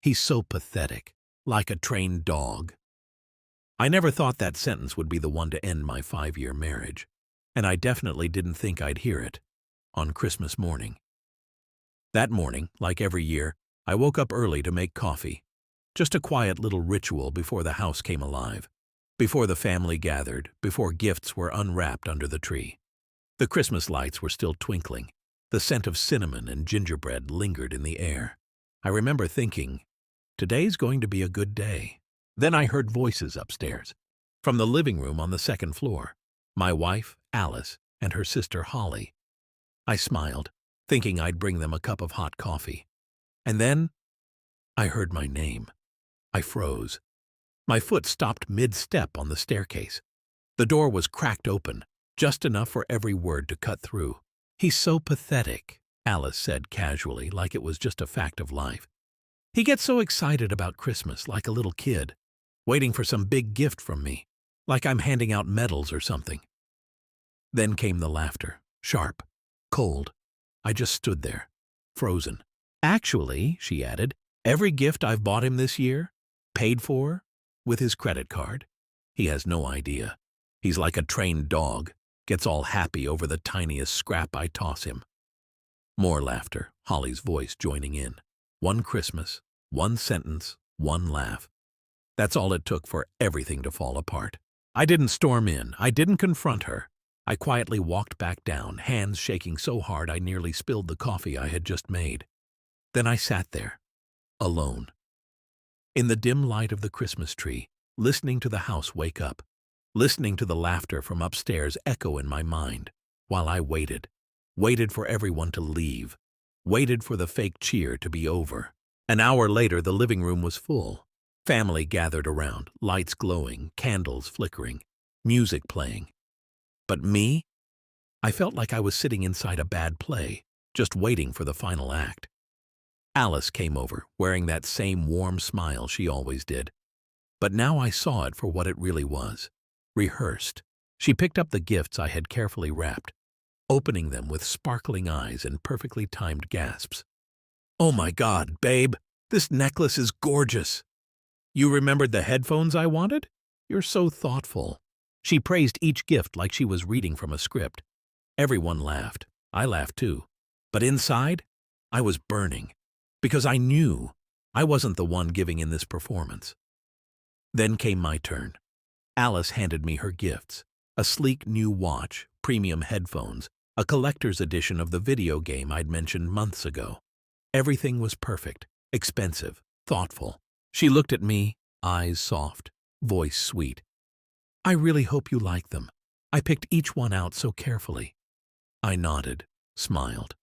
He's so pathetic, like a trained dog. I never thought that sentence would be the one to end my 5-year marriage, and I definitely didn't think I'd hear it on Christmas morning. That morning, like every year, I woke up early to make coffee. Just a quiet little ritual before the house came alive, before the family gathered, before gifts were unwrapped under the tree. The Christmas lights were still twinkling. The scent of cinnamon and gingerbread lingered in the air. I remember thinking, today's going to be a good day. Then I heard voices upstairs, from the living room on the second floor, my wife, Alice, and her sister, Holly. I smiled, thinking I'd bring them a cup of hot coffee. And then I heard my name. I froze. My foot stopped mid-step on the staircase. The door was cracked open, just enough for every word to cut through. "He's so pathetic," Alice said casually, like it was just a fact of life. "He gets so excited about Christmas, like a little kid, waiting for some big gift from me, like I'm handing out medals or something." Then came the laughter, sharp, cold. I just stood there, frozen. "Actually," she added, "every gift I've bought him this year, paid for, with his credit card. He has no idea. He's like a trained dog, gets all happy over the tiniest scrap I toss him." More laughter, Holly's voice joining in. One Christmas, one sentence, one laugh. That's all it took for everything to fall apart. I didn't storm in. I didn't confront her. I quietly walked back down, hands shaking so hard I nearly spilled the coffee I had just made. Then I sat there, alone, in the dim light of the Christmas tree, listening to the house wake up, listening to the laughter from upstairs echo in my mind, while I waited for everyone to leave, waited for the fake cheer to be over. An hour later, the living room was full. Family gathered around, lights glowing, candles flickering, music playing. But me? I felt like I was sitting inside a bad play, just waiting for the final act. Alice came over, wearing that same warm smile she always did. But now I saw it for what it really was. Rehearsed. She picked up the gifts I had carefully wrapped, opening them with sparkling eyes and perfectly timed gasps. "Oh my God, babe, this necklace is gorgeous. You remembered the headphones I wanted? You're so thoughtful." She praised each gift like she was reading from a script. Everyone laughed. I laughed too. But inside, I was burning, because I knew I wasn't the one giving in this performance. Then came my turn. Alice handed me her gifts, a sleek new watch, premium headphones, a collector's edition of the video game I'd mentioned months ago. Everything was perfect, expensive, thoughtful. She looked at me, eyes soft, voice sweet. "I really hope you like them. I picked each one out so carefully." I nodded, smiled,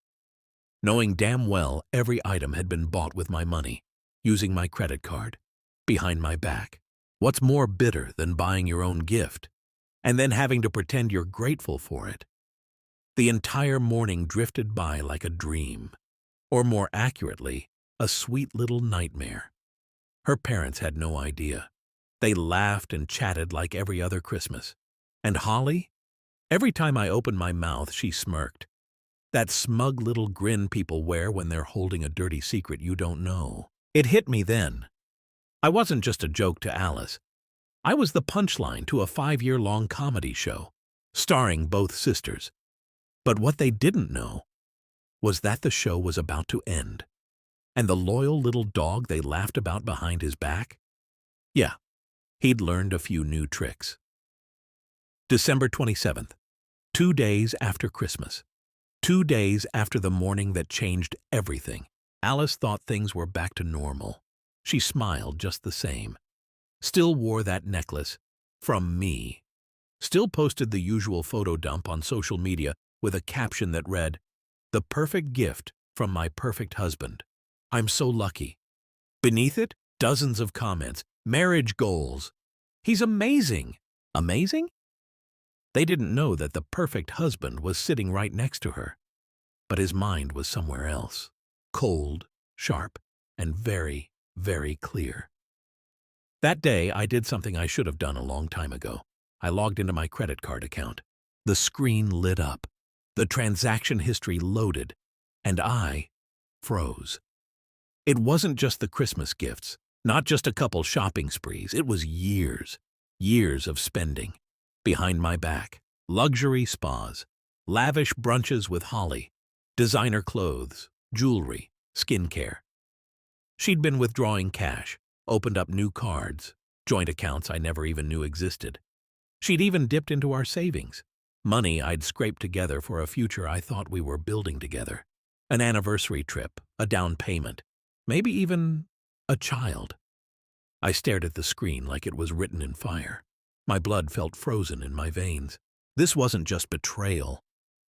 knowing damn well every item had been bought with my money, using my credit card, behind my back. What's more bitter than buying your own gift, and then having to pretend you're grateful for it? The entire morning drifted by like a dream, or more accurately, a sweet little nightmare. Her parents had no idea. They laughed and chatted like every other Christmas. And Holly? Every time I opened my mouth, she smirked. That smug little grin people wear when they're holding a dirty secret you don't know. It hit me then. I wasn't just a joke to Alice. I was the punchline to a 5-year-long comedy show, starring both sisters. But what they didn't know was that the show was about to end. And the loyal little dog they laughed about behind his back? Yeah, he'd learned a few new tricks. December 27th, 2 days after Christmas. 2 days after the morning that changed everything. Alice thought things were back to normal. She smiled just the same. Still wore that necklace from me. Still posted the usual photo dump on social media with a caption that read, "The perfect gift from my perfect husband. I'm so lucky." Beneath it, dozens of comments. Marriage goals. "He's amazing." Amazing? They didn't know that the perfect husband was sitting right next to her. But his mind was somewhere else. Cold, sharp, and very, very clear. That day, I did something I should have done a long time ago. I logged into my credit card account. The screen lit up. The transaction history loaded, and I froze. It wasn't just the Christmas gifts, not just a couple shopping sprees. It was years of spending. Behind my back, luxury spas, lavish brunches with Holly, designer clothes, jewelry, skincare. She'd been withdrawing cash, opened up new cards, joint accounts I never even knew existed. She'd even dipped into our savings, money I'd scraped together for a future I thought we were building together. An anniversary trip, a down payment, maybe even a child. I stared at the screen like it was written in fire. My blood felt frozen in my veins. This wasn't just betrayal.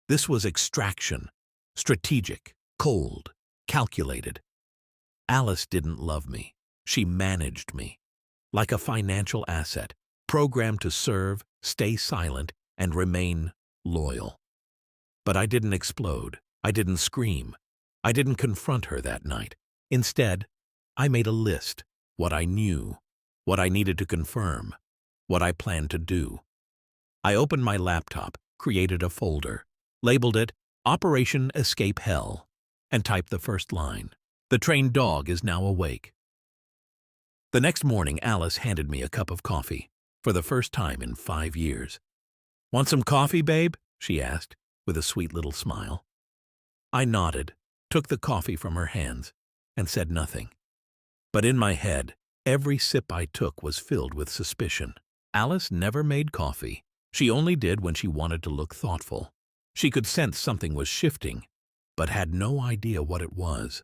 This was extraction. Strategic, cold, calculated. Alice didn't love me. She managed me. Like a financial asset, programmed to serve, stay silent, and remain loyal. But I didn't explode. I didn't scream. I didn't confront her that night. Instead, I made a list. What I knew, what I needed to confirm, what I planned to do. I opened my laptop, created a folder, labeled it Operation Escape Hell, and typed the first line. The trained dog is now awake. The next morning, Alice handed me a cup of coffee, for the first time in 5 years. "Want some coffee, babe?" she asked, with a sweet little smile. I nodded, took the coffee from her hands, and said nothing. But in my head, every sip I took was filled with suspicion. Alice never made coffee. She only did when she wanted to look thoughtful. She could sense something was shifting, but had no idea what it was.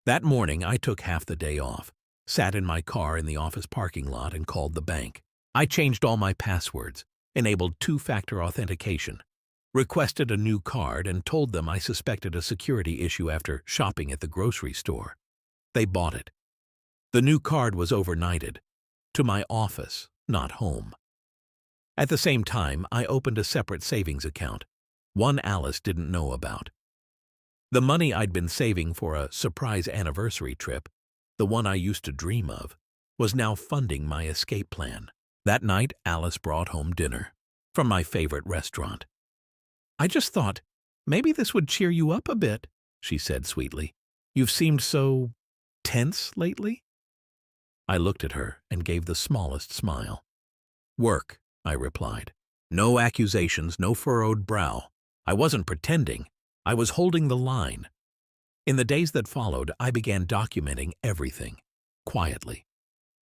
That morning, I took half the day off, sat in my car in the office parking lot, and called the bank. I changed all my passwords, enabled two-factor authentication, requested a new card, and told them I suspected a security issue after shopping at the grocery store. They bought it. The new card was overnighted to my office, not home. At the same time, I opened a separate savings account, one Alice didn't know about. The money I'd been saving for a surprise anniversary trip, the one I used to dream of, was now funding my escape plan. That night, Alice brought home dinner from my favorite restaurant. "I just thought, maybe this would cheer you up a bit," she said sweetly. "You've seemed so tense lately?" I looked at her and gave the smallest smile. "Work," I replied. No accusations, no furrowed brow. I wasn't pretending. I was holding the line. In the days that followed, I began documenting everything, quietly.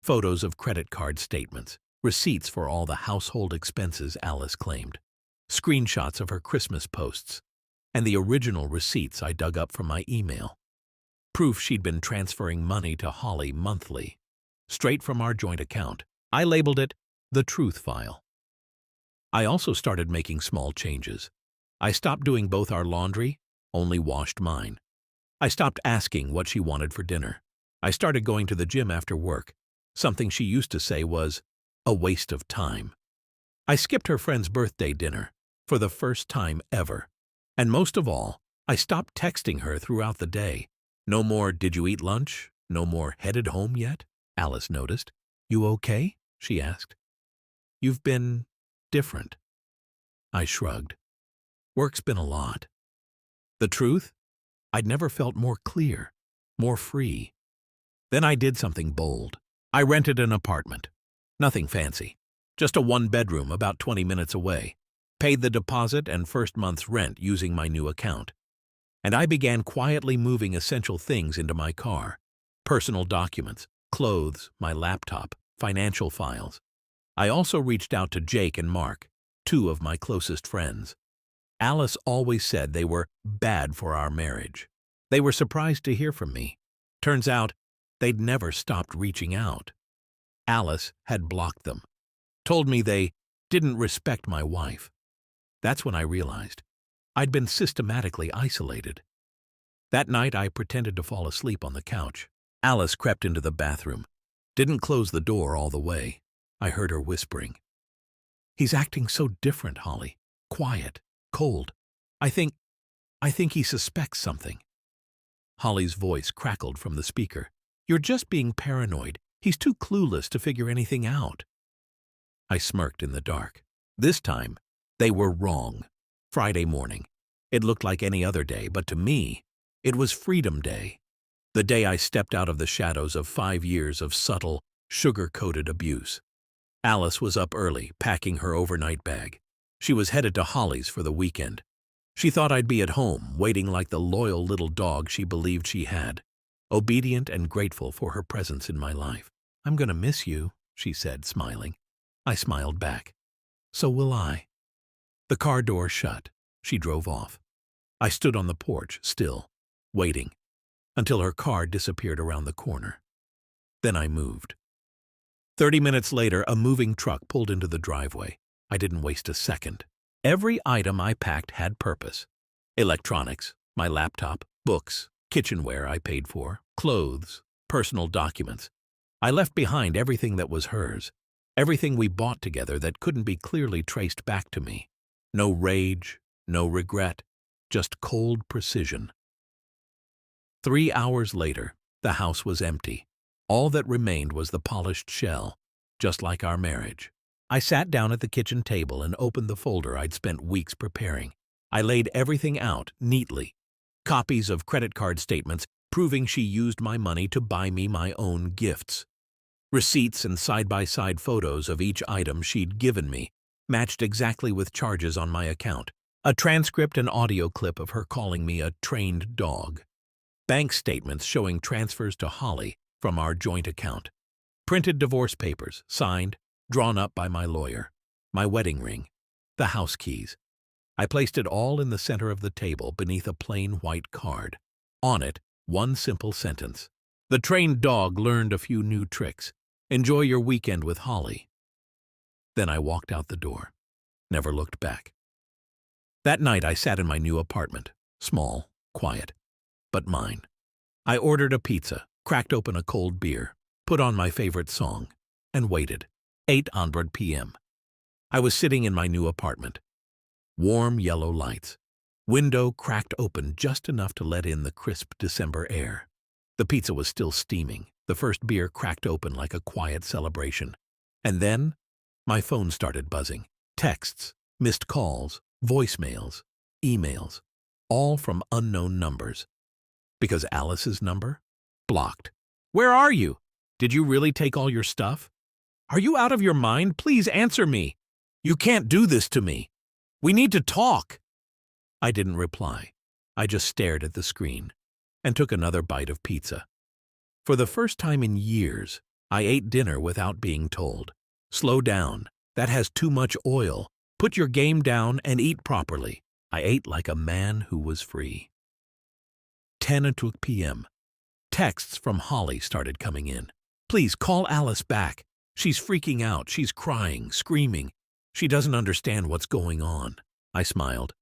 Photos of credit card statements, receipts for all the household expenses Alice claimed, screenshots of her Christmas posts, and the original receipts I dug up from my email. Proof she'd been transferring money to Holly monthly, straight from our joint account. I labeled it the truth file. I also started making small changes. I stopped doing both our laundry, only washed mine. I stopped asking what she wanted for dinner. I started going to the gym after work, something she used to say was a waste of time. I skipped her friend's birthday dinner for the first time ever. And most of all, I stopped texting her throughout the day. No more, "Did you eat lunch?" No more, "Headed home yet?" Alice noticed. "You okay?" she asked. "You've been different." I shrugged. Work's been a lot. The truth? I'd never felt more clear, more free. Then I did something bold. I rented an apartment. Nothing fancy. Just a one-bedroom about 20 minutes away. Paid the deposit and first month's rent using my new account. And I began quietly moving essential things into my car. Personal documents, clothes, my laptop, financial files. I also reached out to Jake and Mark, two of my closest friends. Alice always said they were bad for our marriage. They were surprised to hear from me. Turns out, they'd never stopped reaching out. Alice had blocked them. Told me they didn't respect my wife. That's when I realized I'd been systematically isolated. That night, I pretended to fall asleep on the couch. Alice crept into the bathroom. Didn't close the door all the way. I heard her whispering. "He's acting so different, Holly. Quiet, cold. I think he suspects something." Holly's voice crackled from the speaker. "You're just being paranoid. He's too clueless to figure anything out." I smirked in the dark. This time, they were wrong. Friday morning. It looked like any other day, but to me, it was Freedom Day. The day I stepped out of the shadows of 5 years of subtle, sugar-coated abuse. Alice was up early, packing her overnight bag. She was headed to Holly's for the weekend. She thought I'd be at home, waiting like the loyal little dog she believed she had, obedient and grateful for her presence in my life. "I'm gonna miss you," she said, smiling. I smiled back. "So will I." The car door shut. She drove off. I stood on the porch, still, waiting, until her car disappeared around the corner. Then I moved. 30 minutes later, a moving truck pulled into the driveway. I didn't waste a second. Every item I packed had purpose. Electronics, my laptop, books, kitchenware I paid for, clothes, personal documents. I left behind everything that was hers, everything we bought together that couldn't be clearly traced back to me. No rage, no regret, just cold precision. 3 hours later, the house was empty. All that remained was the polished shell, just like our marriage. I sat down at the kitchen table and opened the folder I'd spent weeks preparing. I laid everything out neatly. Copies of credit card statements proving she used my money to buy me my own gifts. Receipts and side-by-side photos of each item she'd given me matched exactly with charges on my account. A transcript and audio clip of her calling me a trained dog. Bank statements showing transfers to Holly from our joint account. Printed divorce papers, signed, drawn up by my lawyer. My wedding ring. The house keys. I placed it all in the center of the table beneath a plain white card. On it, one simple sentence. "The trained dog learned a few new tricks. Enjoy your weekend with Holly." Then I walked out the door. Never looked back. That night I sat in my new apartment. Small, quiet, but mine. I ordered a pizza, cracked open a cold beer, put on my favorite song, and waited. 8:00 p.m. I was sitting in my new apartment. Warm yellow lights. Window cracked open just enough to let in the crisp December air. The pizza was still steaming. The first beer cracked open like a quiet celebration. And then, my phone started buzzing. Texts, missed calls, voicemails, emails, all from unknown numbers. Because Alice's number? Blocked. "Where are you? Did you really take all your stuff? Are you out of your mind? Please answer me. You can't do this to me. We need to talk." I didn't reply. I just stared at the screen and took another bite of pizza. For the first time in years, I ate dinner without being told. "Slow down. That has too much oil. Put your game down and eat properly." I ate like a man who was free. 10:00 p.m. Texts from Holly started coming in. "Please call Alice back. She's freaking out. She's crying, screaming. She doesn't understand what's going on." I smiled.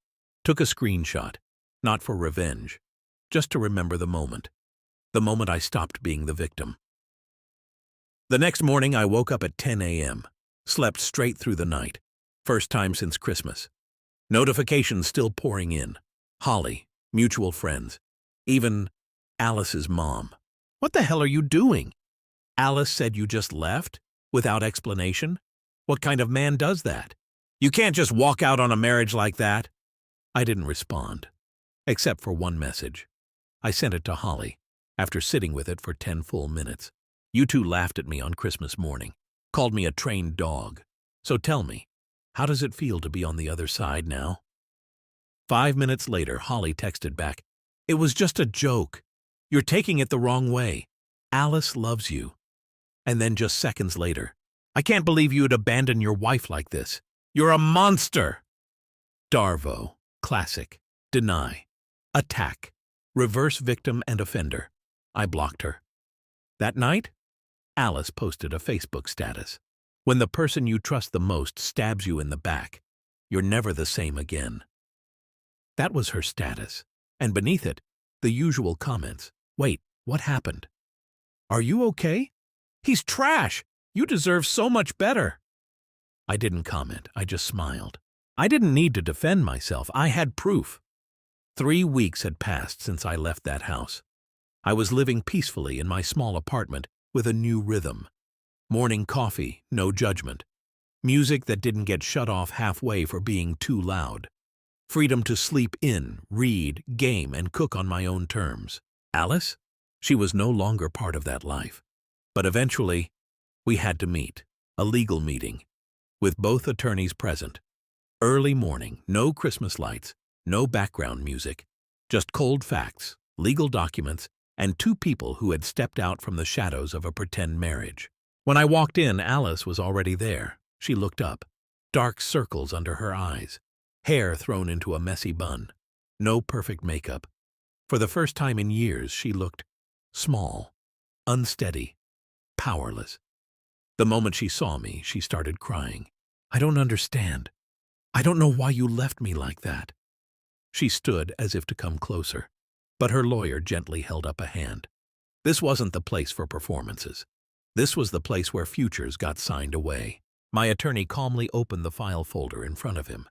Took a screenshot. Not for revenge. Just to remember the moment. The moment I stopped being the victim. The next morning I woke up at 10 a.m. Slept straight through the night. First time since Christmas. Notifications still pouring in. Holly, mutual friends. Even Alice's mom. "What the hell are you doing? Alice said you just left? Without explanation? What kind of man does that? You can't just walk out on a marriage like that." I didn't respond. Except for one message. I sent it to Holly, after sitting with it for 10 full minutes. "You two laughed at me on Christmas morning. Called me a trained dog. So tell me, how does it feel to be on the other side now?" 5 minutes later, Holly texted back, "It was just a joke. You're taking it the wrong way. Alice loves you." And then just seconds later, "I can't believe you'd abandon your wife like this. You're a monster." Darvo, classic, deny, attack, reverse victim and offender. I blocked her. That night, Alice posted a Facebook status. "When the person you trust the most stabs you in the back, you're never the same again." That was her status. And beneath it, the usual comments. "Wait, what happened? Are you okay? He's trash. You deserve so much better." I didn't comment. I just smiled. I didn't need to defend myself. I had proof. 3 weeks had passed since I left that house. I was living peacefully in my small apartment with a new rhythm. Morning coffee, no judgment. Music that didn't get shut off halfway for being too loud. Freedom to sleep in, read, game, and cook on my own terms. Alice? She was no longer part of that life. But eventually, we had to meet. A legal meeting, with both attorneys present. Early morning, no Christmas lights, no background music, just cold facts, legal documents, and two people who had stepped out from the shadows of a pretend marriage. When I walked in, Alice was already there. She looked up, dark circles under her eyes, hair thrown into a messy bun, no perfect makeup. For the first time in years, she looked small, unsteady, powerless. The moment she saw me, she started crying. "I don't understand. I don't know why you left me like that." She stood as if to come closer, but her lawyer gently held up a hand. This wasn't the place for performances. This was the place where futures got signed away. My attorney calmly opened the file folder in front of him.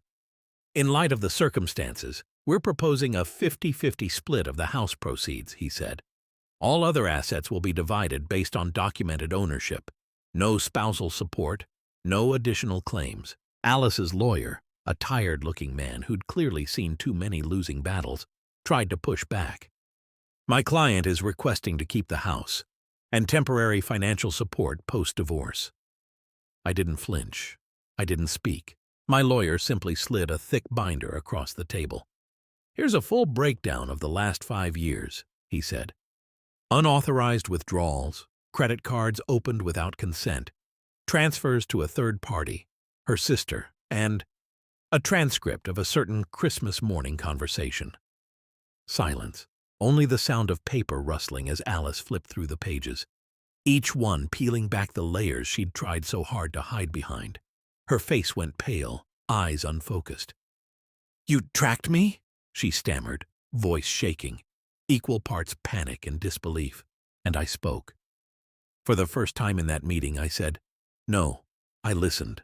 "In light of the circumstances, we're proposing a 50-50 split of the house proceeds," he said. "All other assets will be divided based on documented ownership. No spousal support, no additional claims." Alice's lawyer, a tired-looking man who'd clearly seen too many losing battles, tried to push back. "My client is requesting to keep the house and temporary financial support post-divorce." I didn't flinch. I didn't speak. My lawyer simply slid a thick binder across the table. "Here's a full breakdown of the last 5 years," he said. "Unauthorized withdrawals, credit cards opened without consent, transfers to a third party, her sister, and a transcript of a certain Christmas morning conversation." Silence. Only the sound of paper rustling as Alice flipped through the pages, each one peeling back the layers she'd tried so hard to hide behind. Her face went pale, eyes unfocused. "You tracked me?" she stammered, voice shaking, equal parts panic and disbelief. And I spoke. For the first time in that meeting, I said, "No, I listened."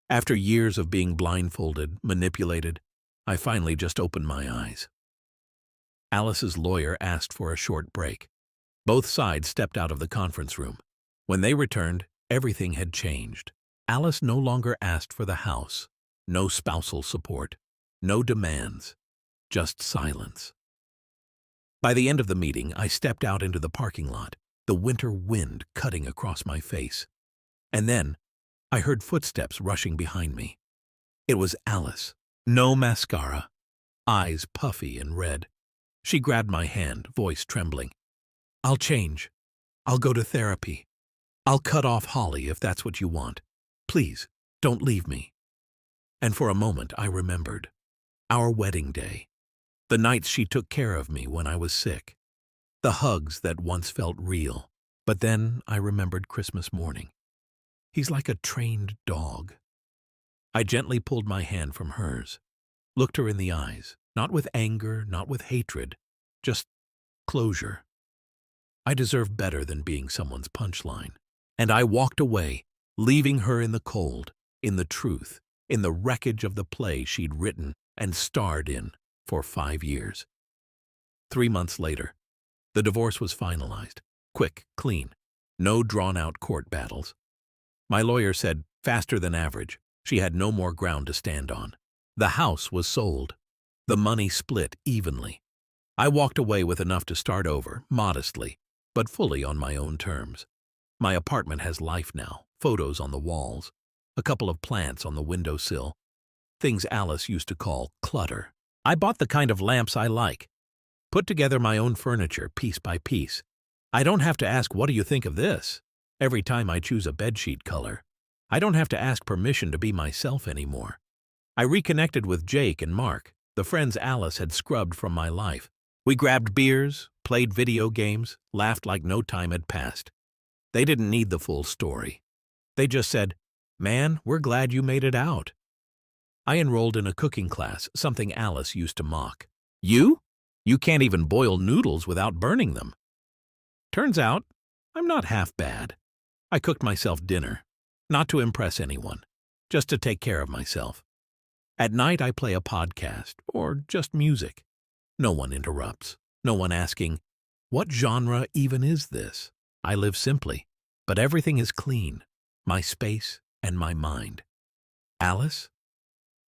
After years of being blindfolded, manipulated, I finally just opened my eyes. Alice's lawyer asked for a short break. Both sides stepped out of the conference room. When they returned, everything had changed. Alice no longer asked for the house, no spousal support, no demands, just silence. By the end of the meeting, I stepped out into the parking lot, the winter wind cutting across my face. And then, I heard footsteps rushing behind me. It was Alice. No mascara, eyes puffy and red. She grabbed my hand, voice trembling. "I'll change. I'll go to therapy. I'll cut off Holly if that's what you want. Please, don't leave me." And for a moment I remembered. Our wedding day. The nights she took care of me when I was sick. The hugs that once felt real. But then I remembered Christmas morning. He's like a trained dog. I gently pulled my hand from hers, looked her in the eyes, not with anger, not with hatred, just closure. I deserve better than being someone's punchline. And I walked away, leaving her in the cold, in the truth, in the wreckage of the play she'd written and starred in for 5 years. 3 months later, the divorce was finalized. Quick, clean, no drawn-out court battles. My lawyer said, faster than average, she had no more ground to stand on. The house was sold. The money split evenly. I walked away with enough to start over, modestly, but fully on my own terms. My apartment has life now, photos on the walls, a couple of plants on the windowsill, things Alice used to call clutter. I bought the kind of lamps I like, put together my own furniture piece by piece. I don't have to ask, "What do you think of this?" every time I choose a bedsheet color. I don't have to ask permission to be myself anymore. I reconnected with Jake and Mark, the friends Alice had scrubbed from my life. We grabbed beers, played video games, laughed like no time had passed. They didn't need the full story. They just said, "Man, we're glad you made it out." I enrolled in a cooking class, something Alice used to mock. "You? You can't even boil noodles without burning them." Turns out, I'm not half bad. I cooked myself dinner, not to impress anyone, just to take care of myself. At night I play a podcast, or just music. No one interrupts, no one asking, "What genre even is this?" I live simply, but everything is clean, my space and my mind. Alice?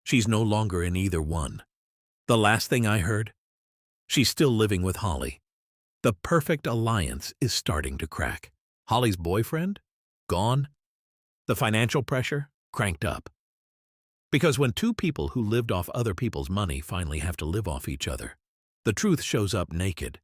She's no longer in either one. The last thing I heard? She's still living with Holly. The perfect alliance is starting to crack. Holly's boyfriend? Gone. The financial pressure? Cranked up. Because when two people who lived off other people's money finally have to live off each other, the truth shows up naked.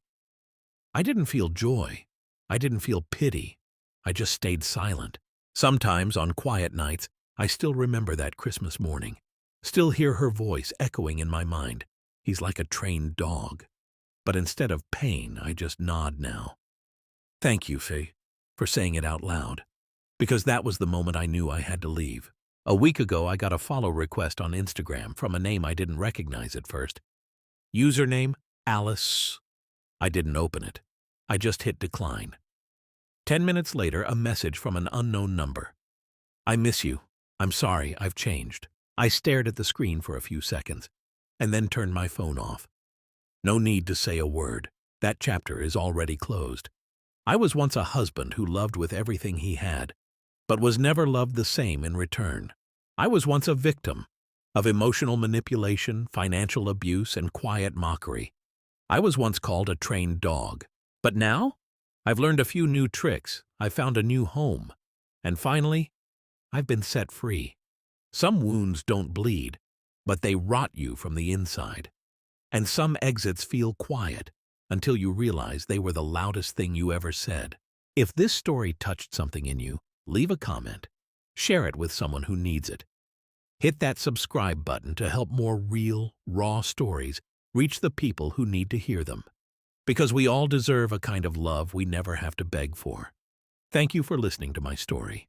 I didn't feel joy. I didn't feel pity. I just stayed silent. Sometimes, on quiet nights, I still remember that Christmas morning. Still hear her voice echoing in my mind. He's like a trained dog. But instead of pain, I just nod now. Thank you, Faye, for saying it out loud. Because that was the moment I knew I had to leave. A week ago, I got a follow request on Instagram from a name I didn't recognize at first. Username, Alice. I didn't open it. I just hit decline. 10 minutes later, a message from an unknown number. I miss you. I'm sorry, I've changed. I stared at the screen for a few seconds, and then turned my phone off. No need to say a word. That chapter is already closed. I was once a husband who loved with everything he had, but was never loved the same in return. I was once a victim of emotional manipulation, financial abuse, and quiet mockery. I was once called a trained dog. But now, I've learned a few new tricks, I've found a new home, and finally, I've been set free. Some wounds don't bleed, but they rot you from the inside. And some exits feel quiet until you realize they were the loudest thing you ever said. If this story touched something in you, leave a comment. Share it with someone who needs it. Hit that subscribe button to help more real, raw stories reach the people who need to hear them. Because we all deserve a kind of love we never have to beg for. Thank you for listening to my story.